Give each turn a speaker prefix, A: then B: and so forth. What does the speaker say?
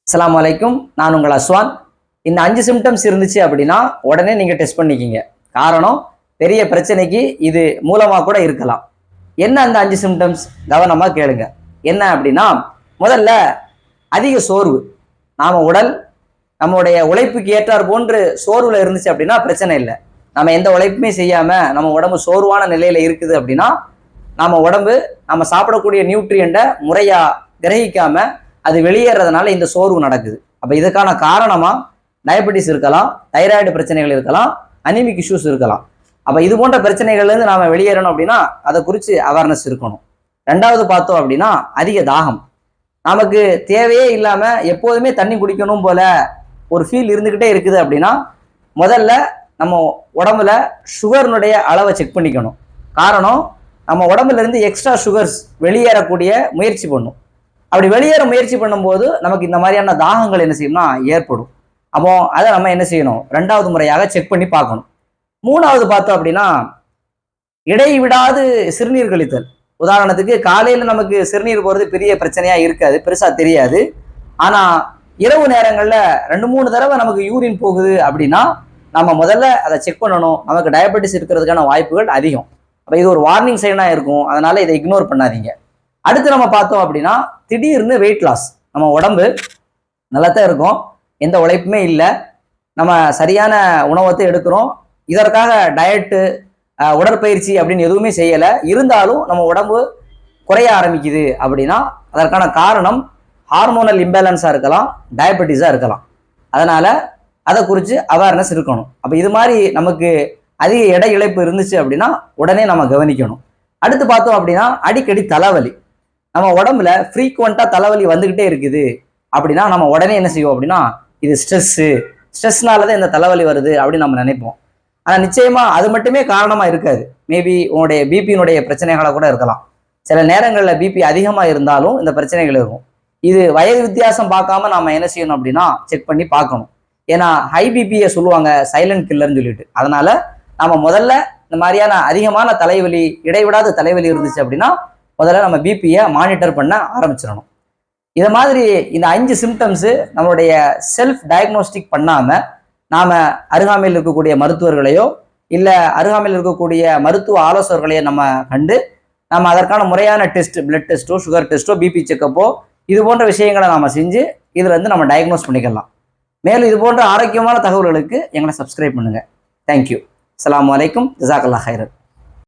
A: அஸ்ஸலாமு அலைக்கும். நான் உங்கள் அஸ்வான். இந்த 5 சிம்டம்ஸ் இருந்துச்சு அப்படின்னா உடனே நீங்கள் டெஸ்ட் பண்ணிக்கிங்க. காரணம், பெரிய பிரச்சனைக்கு இது மூலமாக கூட இருக்கலாம். என்ன அந்த 5 சிம்டம்ஸ்? கவனமாக கேளுங்க. என்ன அப்படின்னா, முதல்ல அதிக சோர்வு. உடல் நம்மளுடைய உழைப்புக்கு ஏற்றார் போன்று சோர்வில் இருந்துச்சு அப்படின்னா பிரச்சனை இல்லை. நம்ம எந்த உழைப்புமே செய்யாமல் நம்ம உடம்பு சோர்வான நிலையில் இருக்குது அப்படின்னா, நம்ம சாப்பிடக்கூடிய நியூட்ரியண்ட்டை முறையாக கிரகிக்காமல் அது வெளியேறதுனால இந்த சோர்வு நடக்குது. அப்போ இதுக்கான காரணமாக டயபெட்டிஸ் இருக்கலாம், தைராய்டு பிரச்சனைகள் இருக்கலாம், அனிமிக் இஷ்யூஸ் இருக்கலாம். அப்போ இது போன்ற பிரச்சனைகள்லேருந்து நாம் வெளியேறணும் அப்படின்னா அதை குறித்து அவேர்னஸ் இருக்கணும். ரெண்டாவது பார்த்தோம் அப்படின்னா அதிக தாகம். நமக்கு தேவையே இல்லாமல் எப்போதுமே தண்ணி குடிக்கணும் போல ஒரு ஃபீல் இருந்துக்கிட்டே இருக்குது அப்படின்னா முதல்ல நம்ம உடம்புல சுகர்னுடைய அளவை செக் பண்ணிக்கணும். காரணம், நம்ம உடம்புலேருந்து எக்ஸ்ட்ரா சுகர்ஸ் வெளியேறக்கூடிய முயற்சி பண்ணும். அப்படி வெளியேற முயற்சி பண்ணும்போது நமக்கு இந்த மாதிரியான தாகங்கள் என்ன செய்யணும்னா ஏற்படும். அப்போ அதை நம்ம என்ன செய்யணும், ரெண்டாவது முறையாக செக் பண்ணி பார்க்கணும். மூணாவது பார்த்தோம் அப்படின்னா இடைவிடாது சிறுநீர் கழித்தல். உதாரணத்துக்கு காலையில் நமக்கு சிறுநீர் போகிறது பெரிய பிரச்சனையாக இருக்காது, பெருசாக தெரியாது. ஆனால் இரவு நேரங்களில் 2-3 தடவை நமக்கு யூரின் போகுது அப்படின்னா நம்ம முதல்ல அதை செக் பண்ணணும். நமக்கு டயபெட்டிஸ் இருக்கிறதுக்கான வாய்ப்புகள் அதிகம். அப்போ இது ஒரு வார்னிங் சைனாக இருக்கும். அதனால் இதை இக்னோர் பண்ணாதீங்க. அடுத்து நம்ம பார்த்தோம் அப்படின்னா திடீர்னு வெயிட் லாஸ். நம்ம உடம்பு நல்லா தான் இருக்கும், எந்த உழைப்புமே இல்லை, நம்ம சரியான உணவத்தை எடுக்கிறோம், இதற்காக டயட்டு உடற்பயிற்சி அப்படின்னு எதுவுமே செய்யலை, இருந்தாலும் நம்ம உடம்பு குறைய ஆரம்பிக்குது அப்படின்னா அதற்கான காரணம் ஹார்மோனல் இம்பேலன்ஸாக இருக்கலாம், டயபெட்டிஸாக இருக்கலாம். அதனால் அதை குறித்து அவேர்னஸ் இருக்கணும். அப்போ இது மாதிரி நமக்கு அதிக எடை இழப்பு இருந்துச்சு அப்படின்னா உடனே நம்ம கவனிக்கணும். அடுத்து பார்த்தோம் அப்படின்னா அடிக்கடி தலைவலி. நம்ம உடம்புல ஃப்ரீக்வெண்ட்டாக தலைவலி வந்துக்கிட்டே இருக்குது அப்படின்னா நம்ம உடனே என்ன செய்வோம் அப்படின்னா இது ஸ்ட்ரெஸ்னால தான் இந்த தலைவலி வருது அப்படின்னு நம்ம நினைப்போம். ஆனால் நிச்சயமாக அது மட்டுமே காரணமாக இருக்காது. மேபி உங்களுடைய பிபியினுடைய பிரச்சனைகளை கூட இருக்கலாம். சில நேரங்களில் பிபி அதிகமாக இருந்தாலும் இந்த பிரச்சனைகள் இருக்கும். இது வயது வித்தியாசம் பார்க்காம நம்ம என்ன செய்யணும் அப்படின்னா செக் பண்ணி பார்க்கணும். ஏன்னா ஹை பிபியை சொல்லுவாங்க சைலண்ட் கில்லர்னு சொல்லிட்டு. அதனால நம்ம முதல்ல இந்த மாதிரியான அதிகமான தலைவலி, இடைவிடாத தலைவலி இருந்துச்சு அப்படின்னா முதல்ல நம்ம பிபியை மானிட்டர் பண்ண ஆரம்பிச்சிடணும். இதை மாதிரி இந்த 5 சிம்டம்ஸு நம்மளுடைய செல்ஃப் டயக்னோஸ்டிக் பண்ணாமல் நாம் அருகாமையில் இருக்கக்கூடிய மருத்துவர்களையோ இல்லை அருகாமையில் இருக்கக்கூடிய மருத்துவ ஆலோசகர்களையோ நம்ம கண்டு நம்ம அதற்கான முறையான டெஸ்ட், பிளட் டெஸ்ட்டோ, சுகர் டெஸ்ட்டோ, பிபி செக்கப்போ இது போன்ற விஷயங்களை நாம் செஞ்சு இதில் நம்ம டயக்னோஸ் பண்ணிக்கலாம். மேலும் இது போன்ற ஆரோக்கியமான தகவல்களுக்கு எங்களை சப்ஸ்கிரைப் பண்ணுங்கள். தேங்க்யூ. அஸ்ஸலாமு அலைக்கும். ஜஸாக்கல்லாஹ் ஹைரன்.